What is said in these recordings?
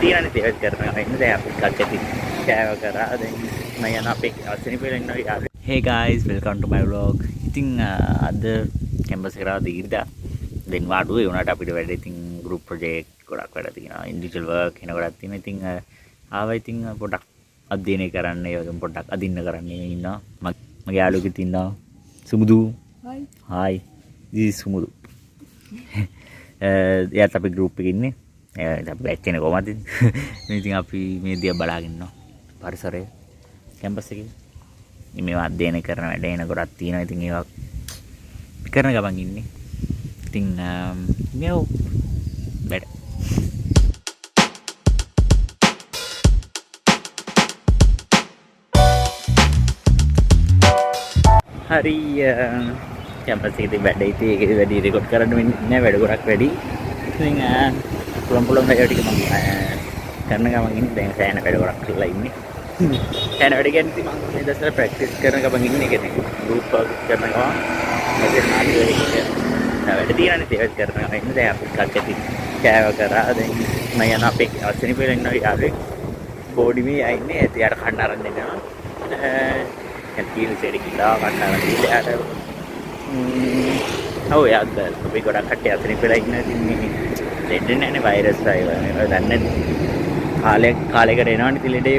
Deshan tewet karana inne දැන් අපි කච්චති කෑව කරා දැන් මම යන අපේ අසනි පෙළ ඉන්නවා යාළුවෝ. Hey guys, welcome to my vlog. ඉතින් අද කැම්පස් එකට දීර්ඝ දැන් වාඩුවේ ඒ උනාට අපිට වැඩ ඉතින් group project ගොඩක් වැඩ තියෙනවා. individual work එන ගොඩක් තියෙනවා. ඉතින් ආවා ඉතින් පොඩක් අධ්‍යයනය කරන්න ඒ වගේම පොඩක් අදින්න කරන්න ඉන්නවා. මගේ යාළුවෙක් ඉන්නවා සුමුදු. Hi. This is සුමුදු. එයාත් අපි group එකේ ඉන්නේ. අපි බැච් එකේ කොහමද මේ ඉතින් අපි මේ දිහා බලාගෙන ඉන්නවා පරිසරය කැම්පස් එකේ මේවා අධ්‍යයනය කරන වැඩ එන ගොඩක් තියෙනවා ඉතින් ඒවා කරන ගමන් ඉන්නේ ඉතින් මෙව බැඩ හරි කැම්පස් එකේ වැඩ ඉතින් ඒකේ වැඩි රෙකෝඩ් කරන්න වෙන්නේ නැහැ වැඩ ගොඩක් වැඩි ඉතින් pulang kayak di kemang karena kamang ini dengan saya nak ada orang lain ni saya nak ada kan ti mang ini dasar practice karena kamang ini kan lupa karena kamang macam mana ni nah ada dia ni tewet karena ini saya aplikasi kati kaya kara dan saya nak apik asini pun ini ada body ni ini tiada kandaran ni kan yang kiri seri kita kandaran ni ada oh ya ada tapi orang kat asini pun ini දෙන්නේ නැහැ නේ virus අය දන්නේ කාලයකට එනවනේ තිලෙඩේ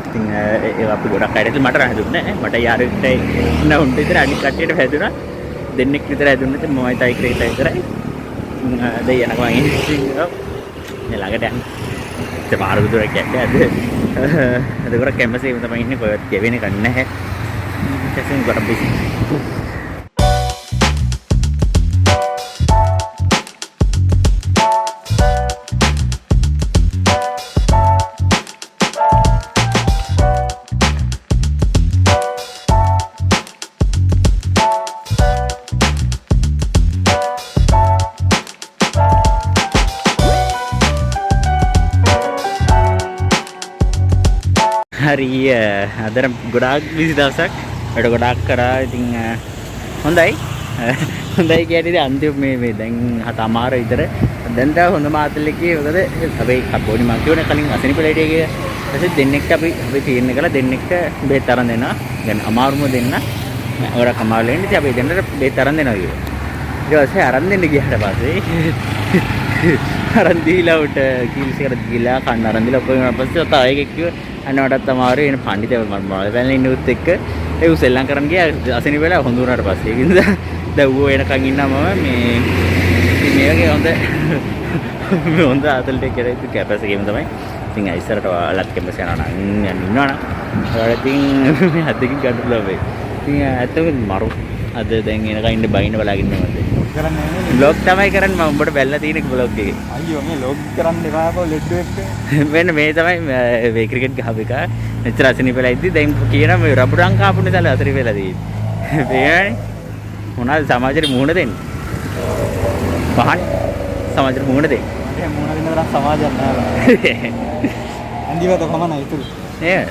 ඉතින් ඒක අපි ගොඩක් අයට මට හැදුන්නේ නැහැ මට යාළුවෙක්ට ඉන්න උන්ට විතර අනිත් කට්ටියට හැදුනා දෙන්නෙක් විතර හැදුන්නේ ඉතින් මමයි තයි ක්‍රේට විතරයි දැන් යනවා ඉතින් ළඟට යන්න ඉතින් මාරු දුරක් යන්නේ අද ගොඩක් කැම්පස් එකේ තමයි ඉන්නේ කොහෙවත් ගෙවෙන්නේ කන්නේ නැහැ ඉතින් ගොඩක් busy hari ada godak busy dawsak ada godak කරා ඉතින් හොඳයි හොඳයි කියන්නේ අන්තිම මේ දැන් 7:00 විතර දැන් තව හොඳ මාතලකේ මොකද අපි කපෝඩි මං කියවනේ කලින් අසනි පෙළේට ගියා ඊට දෙන්නෙක්ට අපි තීරණය කළා දෙන්නෙක්ට බෙහෙත් අරන් දෙනවා يعني අමාරුම දෙන්න ඔර කමාල් වෙන්නේ ඉතින් අපි දෙන්නට බෙහෙත් අරන් දෙනවා කිව්වා ඊට පස්සේ අරන් දෙන්න ගියාට පස්සේ අරන් දීලා උට කීල්ස් එකට ගිහලා කන්න අරන් දීලා ඔක්කොම පස්සේ ඔත ආයෙක කිව්වා අනවටත් අමාරු වෙන පඬිතේ මම බලන්න ඉන්නුත් එක්ක ඒ උසෙල්ලම් කරන් ගියා අසනි වෙලා හොඳ උනාට පස්සේ ඒකින්ද දැන් ඌ එනකන් ඉන්නා මම මේ ඉතින් මේ වගේ හොඳ අතල්ට කියලා ඉතින් කැපස් එකේම තමයි ඉතින් ඉස්සරට ඔයාලත් කැපස් යනවා නම් ඉන්නවනම් ඔයාලා ඉතින් මේ හදකින් ගඩොල්ලා වෙයි ඉතින් ඇත්තම මරු අද දැන් එනකන් ඉන්න බයින්න බලාගෙන ඉන්නවද කරන්නේ නැහැ vlog තමයි කරන්නේ මම උඹට බැලලා තියෙන vlog එකේ අයියෝ මේ vlog කරන්න එපා කො ලෙඩ්ඩු එක්ක වෙන මේ තමයි මේ ක්‍රිකට් ගහපු එක මෙච්චර අසනි වෙලා ඉද්දි දැන් කියනවා මේ රබුරන් කාපුනේ තල අතරි වෙලා තියෙන්නේ මේවනේ මොනවාද සමාජයට මුහුණ දෙන්නේ පහන් සමාජයට මුහුණ දෙන්නේ ඒ මුහුණ දෙන්න තරම් සමාජයක් නැහැ අන්දිවට කොහමද ඉතුරු නේද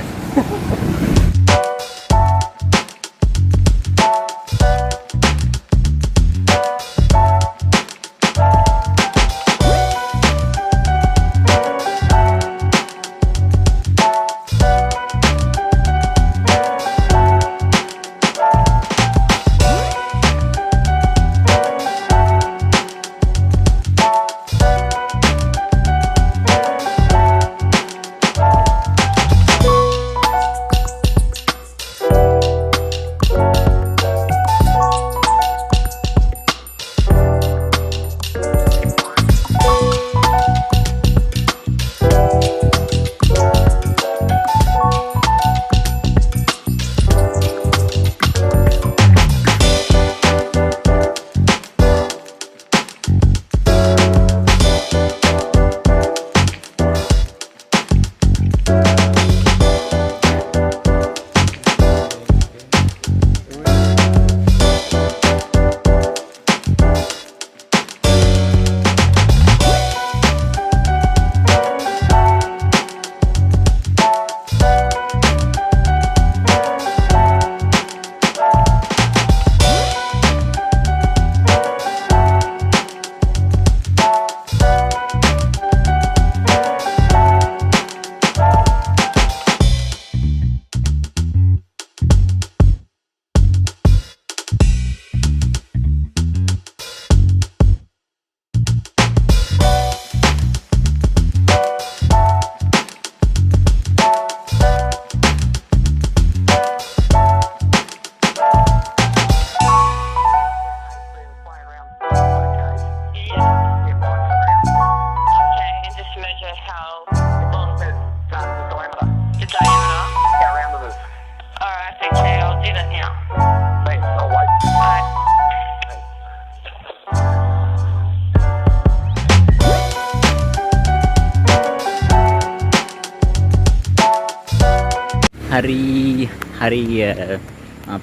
හරි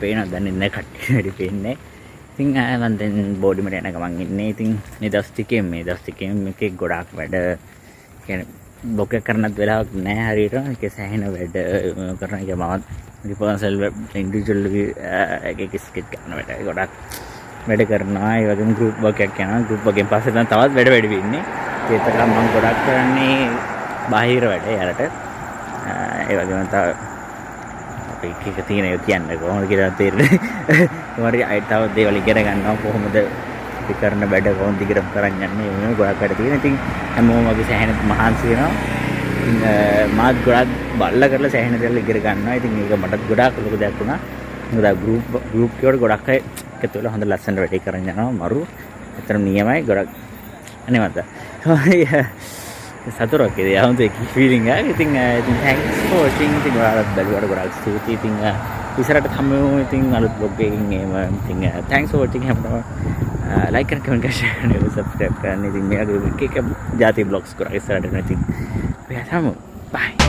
පේනවා දැන් ඉන්න කට්ටිය වැඩි පේන්නේ. ඉතින් මම දැන් බෝඩිමට යන ගමන් ඉන්නේ. ඉතින් මේ දවස් ටිකෙන් මේකේ ගොඩාක් වැඩ කියන්නේ බ්ලොග් එක කරන්නත් වෙලාවක් නැහැ හරියට. ඒකේ සෑහෙන වැඩ කරන එක මම පර්සනල් ඉන්ඩිවිජුවල් එක ස්කෙච් කරන වැඩ ගොඩක් වැඩ කරනවා. ඒ වගේම ගෲප් වර්ක් එකක් යනවා. ගෲප් එකෙන් පස්සේ තමයි තවත් වැඩ වැඩි වෙන්නේ. ඒකට මම ගොඩක් කරන්නේ බාහිර වැඩ යාලට. ඒ වගේම තව අපි එක තියෙන ඒවා කියන්නේ කොහොමද කියලා තේරෙන්නේ. ඒවරි අය තව දේවල් ඉගෙන ගන්නවා කොහොමද අපි කරන වැඩ කොහොමද ඉගෙන කරන් යන්නේ. මේ ගොඩක් වැඩ තියෙනවා. ඉතින් හැමෝම වගේ සෑහෙන මහන්සි වෙනවා. ඉතින් මාත් ගොඩක් බල්ලා කරලා සෑහෙන දේවල් ඉගෙන ගන්නවා. ඉතින් මේක මටත් ගොඩක් ලොකු දෙයක් වුණා. මොකද ගෲප් එකකට ගොඩක් අය එකතු වෙලා හොඳ ලස්සනට වැඩ කරන් යනවා. මරු ඇත්තටම නියමයි ගොඩක් අනේ මත. සතුටක් ඒ ආවුන්ට ෆීලිං එක. ඉතින් thanks for watching. ඉතින් ඔයාලත් බැලුවට ගොඩක් ස්තුතියි. ඉතින් ඉස්සරහට හම්බෙමු. ඉතින් අලුත් vlog එකකින් එහෙම. ඉතින් thanks for watching හැමෝටම. like and comment share and subscribe කරන්න. ඉතින් මේ වගේ එක එක ජාති vlogs කරා ඉස්සරහට. ඉතින් අපි හම්බෙමු. bye.